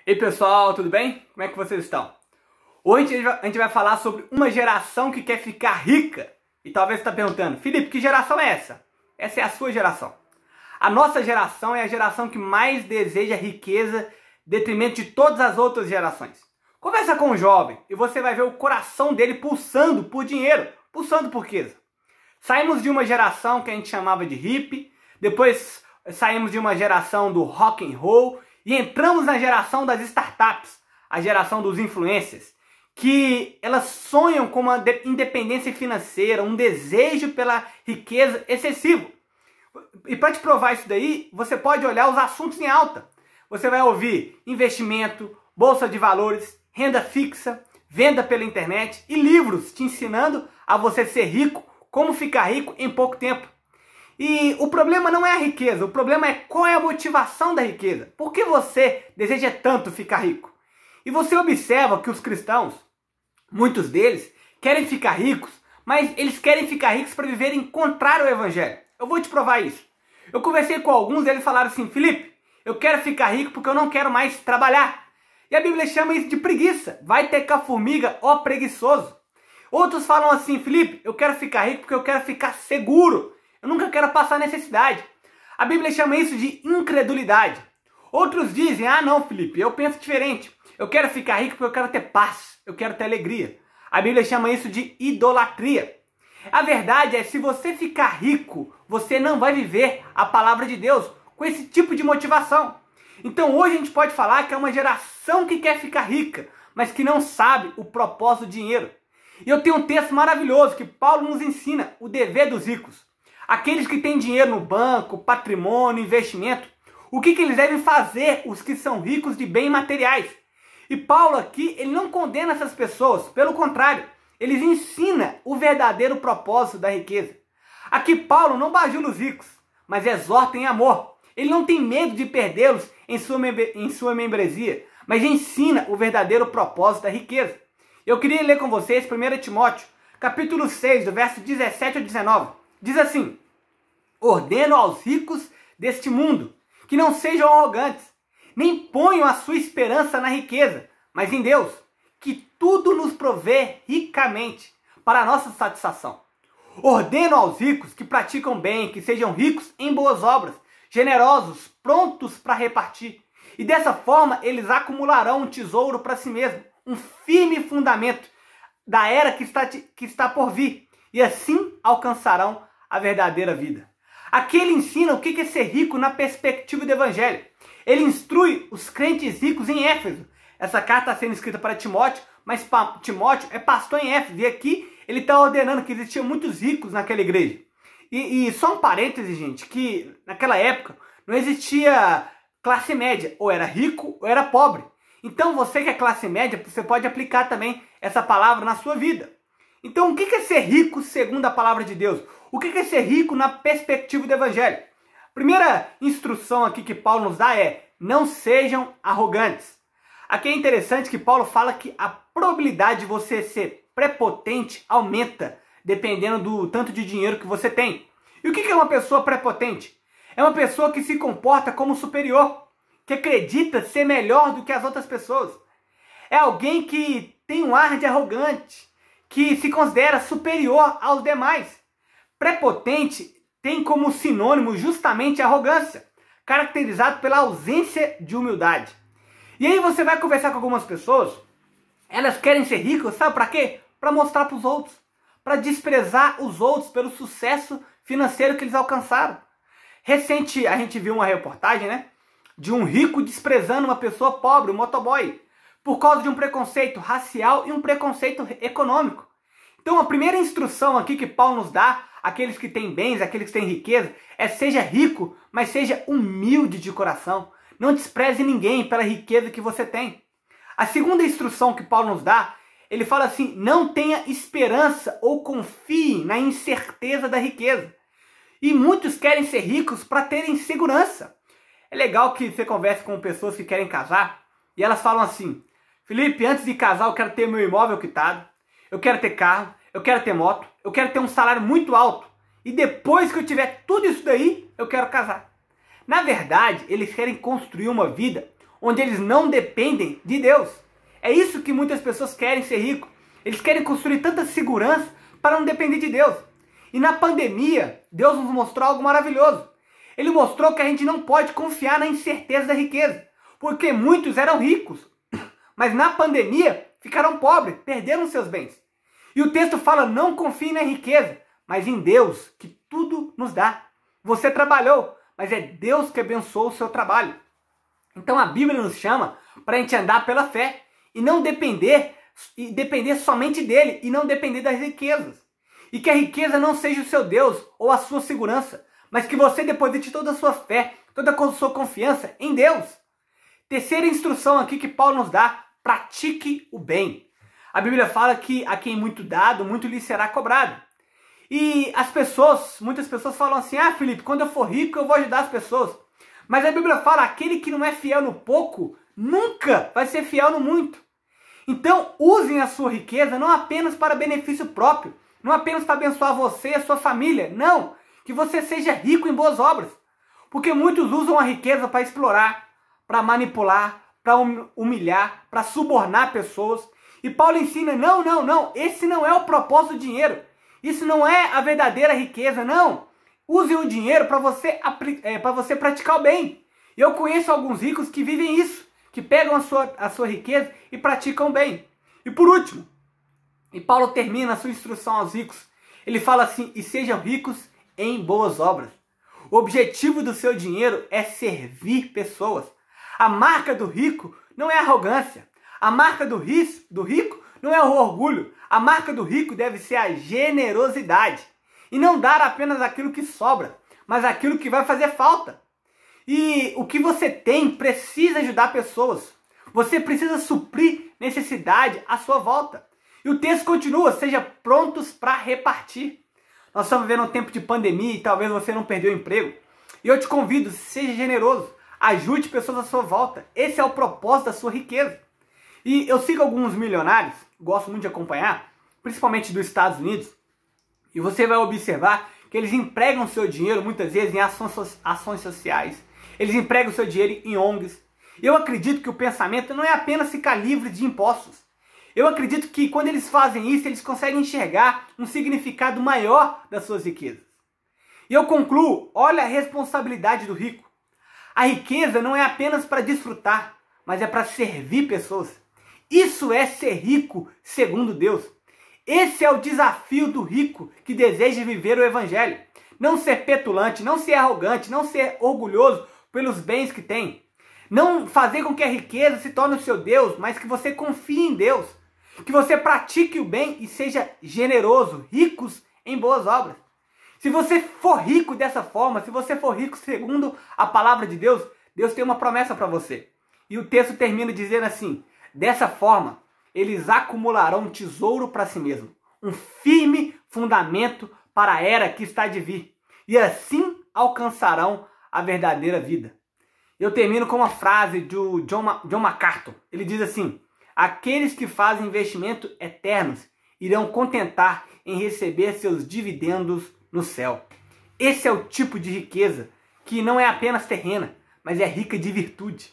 Ei pessoal, tudo bem? Como é que vocês estão? Hoje a gente vai falar sobre uma geração que quer ficar rica. E talvez você está perguntando, Felipe, que geração é essa? Essa é a sua geração. A nossa geração é a geração que mais deseja riqueza, em detrimento de todas as outras gerações. Conversa com um jovem e você vai ver o coração dele pulsando por dinheiro, pulsando por riqueza. Saímos de uma geração que a gente chamava de hippie, depois saímos de uma geração do rock and roll e entramos na geração das startups, a geração dos influencers, que elas sonham com uma independência financeira, um desejo pela riqueza excessivo. E para te provar isso daí, você pode olhar os assuntos em alta. Você vai ouvir investimento, bolsa de valores, renda fixa, venda pela internet e livros te ensinando a você ser rico, como ficar rico em pouco tempo. E o problema não é a riqueza, o problema é qual é a motivação da riqueza. Por que você deseja tanto ficar rico? E você observa que os cristãos, muitos deles, querem ficar ricos, mas eles querem ficar ricos para viverem contrário ao evangelho. Eu vou te provar isso. Eu conversei com alguns e eles falaram assim, Felipe, eu quero ficar rico porque eu não quero mais trabalhar. E a Bíblia chama isso de preguiça. Vai ter com a formiga, ó preguiçoso. Outros falam assim, Felipe, eu quero ficar rico porque eu quero ficar seguro. Eu nunca quero passar necessidade. A Bíblia chama isso de incredulidade. Outros dizem, ah não Felipe, eu penso diferente. Eu quero ficar rico porque eu quero ter paz, eu quero ter alegria. A Bíblia chama isso de idolatria. A verdade é, se você ficar rico, você não vai viver a palavra de Deus com esse tipo de motivação. Então hoje a gente pode falar que é uma geração que quer ficar rica, mas que não sabe o propósito do dinheiro. E eu tenho um texto maravilhoso que Paulo nos ensina, o dever dos ricos. Aqueles que têm dinheiro no banco, patrimônio, investimento, o que eles devem fazer, os que são ricos de bens materiais. E Paulo aqui, ele não condena essas pessoas, pelo contrário, ele ensina o verdadeiro propósito da riqueza. Aqui Paulo não bajula os ricos, mas exorta em amor. Ele não tem medo de perdê-los em sua membresia, mas ensina o verdadeiro propósito da riqueza. Eu queria ler com vocês 1 Timóteo, capítulo 6, do verso 17 ao 19. Diz assim, ordeno aos ricos deste mundo que não sejam arrogantes, nem ponham a sua esperança na riqueza, mas em Deus, que tudo nos provê ricamente para a nossa satisfação. Ordeno aos ricos que praticam bem, que sejam ricos em boas obras, generosos, prontos para repartir. E dessa forma eles acumularão um tesouro para si mesmos, um firme fundamento da era que está por vir. E assim alcançarão a verdadeira vida. Aqui ele ensina o que é ser rico na perspectiva do evangelho. Ele instrui os crentes ricos em Éfeso. Essa carta está sendo escrita para Timóteo, mas Timóteo é pastor em Éfeso. E aqui ele está ordenando que existiam muitos ricos naquela igreja. E só um parêntese, gente, que naquela época não existia classe média. Ou era rico ou era pobre. Então você que é classe média, você pode aplicar também essa palavra na sua vida. Então o que é ser rico segundo a palavra de Deus? O que é ser rico na perspectiva do evangelho? Primeira instrução aqui que Paulo nos dá é, não sejam arrogantes. Aqui é interessante que Paulo fala que a probabilidade de você ser prepotente aumenta, dependendo do tanto de dinheiro que você tem. E o que é uma pessoa prepotente? É uma pessoa que se comporta como superior, que acredita ser melhor do que as outras pessoas. É alguém que tem um ar de arrogante, que se considera superior aos demais. Prepotente tem como sinônimo justamente a arrogância, caracterizado pela ausência de humildade. E aí você vai conversar com algumas pessoas, elas querem ser ricas, sabe para quê? Para mostrar para os outros, para desprezar os outros pelo sucesso financeiro que eles alcançaram. Recente a gente viu uma reportagem, né, de um rico desprezando uma pessoa pobre, um motoboy, por causa de um preconceito racial e um preconceito econômico. Então a primeira instrução aqui que Paulo nos dá, aqueles que têm bens, aqueles que têm riqueza, é seja rico, mas seja humilde de coração. Não despreze ninguém pela riqueza que você tem. A segunda instrução que Paulo nos dá, ele fala assim, não tenha esperança ou confie na incerteza da riqueza. E muitos querem ser ricos para terem segurança. É legal que você converse com pessoas que querem casar e elas falam assim, Felipe, antes de casar eu quero ter meu imóvel quitado, eu quero ter carro, eu quero ter moto, eu quero ter um salário muito alto. E depois que eu tiver tudo isso daí, eu quero casar. Na verdade, eles querem construir uma vida onde eles não dependem de Deus. É isso que muitas pessoas querem ser ricos. Eles querem construir tanta segurança para não depender de Deus. E na pandemia, Deus nos mostrou algo maravilhoso. Ele mostrou que a gente não pode confiar na incerteza da riqueza, porque muitos eram ricos, mas na pandemia ficaram pobres, perderam seus bens. E o texto fala, não confie na riqueza, mas em Deus, que tudo nos dá. Você trabalhou, mas é Deus que abençoou o seu trabalho. Então a Bíblia nos chama para a gente andar pela fé e não depender somente dele e não depender das riquezas. E que a riqueza não seja o seu Deus ou a sua segurança, mas que você deposite toda a sua fé, toda a sua confiança em Deus. Terceira instrução aqui que Paulo nos dá, pratique o bem. A Bíblia fala que a quem muito dado, muito lhe será cobrado. E muitas pessoas falam assim, Felipe, quando eu for rico eu vou ajudar as pessoas. Mas a Bíblia fala, aquele que não é fiel no pouco, nunca vai ser fiel no muito. Então usem a sua riqueza não apenas para benefício próprio, não apenas para abençoar você e a sua família, não, que você seja rico em boas obras. Porque muitos usam a riqueza para explorar, para manipular, para humilhar, para subornar pessoas. E Paulo ensina, não, esse não é o propósito do dinheiro. Isso não é a verdadeira riqueza, não. Use o dinheiro para você praticar o bem. E eu conheço alguns ricos que vivem isso, que pegam a sua riqueza e praticam o bem. E por último, e Paulo termina a sua instrução aos ricos, ele fala assim, e sejam ricos em boas obras. O objetivo do seu dinheiro é servir pessoas. A marca do rico não é arrogância. A marca do rico não é o orgulho. A marca do rico deve ser a generosidade. E não dar apenas aquilo que sobra, mas aquilo que vai fazer falta. E o que você tem precisa ajudar pessoas. Você precisa suprir necessidade à sua volta. E o texto continua, seja prontos para repartir. Nós estamos vivendo um tempo de pandemia e talvez você não perdeu o emprego. E eu te convido, seja generoso. Ajude pessoas à sua volta. Esse é o propósito da sua riqueza. E eu sigo alguns milionários, gosto muito de acompanhar, principalmente dos Estados Unidos. E você vai observar que eles empregam seu dinheiro muitas vezes em ações sociais. Eles empregam seu dinheiro em ONGs. Eu acredito que o pensamento não é apenas ficar livre de impostos. Eu acredito que quando eles fazem isso, eles conseguem enxergar um significado maior das suas riquezas. E eu concluo, olha a responsabilidade do rico. A riqueza não é apenas para desfrutar, mas é para servir pessoas. Isso é ser rico segundo Deus. Esse é o desafio do rico que deseja viver o evangelho. Não ser petulante, não ser arrogante, não ser orgulhoso pelos bens que tem. Não fazer com que a riqueza se torne o seu Deus, mas que você confie em Deus. Que você pratique o bem e seja generoso, ricos em boas obras. Se você for rico dessa forma, se você for rico segundo a palavra de Deus, Deus tem uma promessa para você. E o texto termina dizendo assim, dessa forma, eles acumularão um tesouro para si mesmo, um firme fundamento para a era que está de vir, e assim alcançarão a verdadeira vida. Eu termino com uma frase do John MacArthur. Ele diz assim, aqueles que fazem investimentos eternos irão contentar em receber seus dividendos no céu. Esse é o tipo de riqueza que não é apenas terrena, mas é rica de virtude.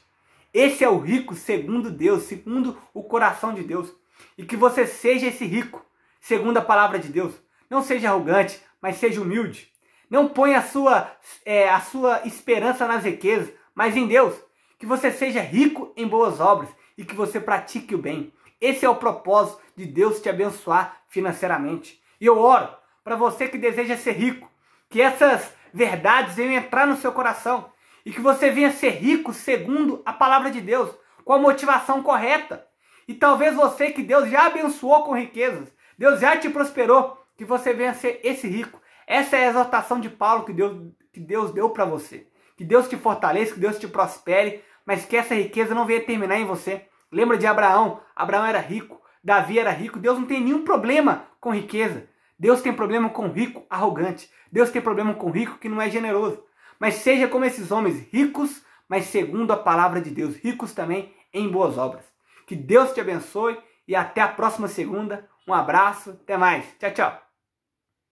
Esse é o rico segundo Deus, segundo o coração de Deus. E que você seja esse rico, segundo a palavra de Deus. Não seja arrogante, mas seja humilde. Não ponha a sua esperança nas riquezas, mas em Deus. Que você seja rico em boas obras e que você pratique o bem. Esse é o propósito de Deus te abençoar financeiramente. E eu oro para você que deseja ser rico, que essas verdades venham entrar no seu coração e que você venha ser rico segundo a palavra de Deus, com a motivação correta. E talvez você que Deus já abençoou com riquezas, Deus já te prosperou, que você venha ser esse rico. Essa é a exortação de Paulo que Deus deu para você. Que Deus te fortaleça, que Deus te prospere, mas que essa riqueza não venha terminar em você. Lembra de Abraão? Abraão era rico, Davi era rico. Deus não tem nenhum problema com riqueza. Deus tem problema com rico arrogante. Deus tem problema com rico que não é generoso. Mas seja como esses homens ricos, mas segundo a palavra de Deus. Ricos também em boas obras. Que Deus te abençoe e até a próxima segunda. Um abraço, até mais. Tchau, tchau.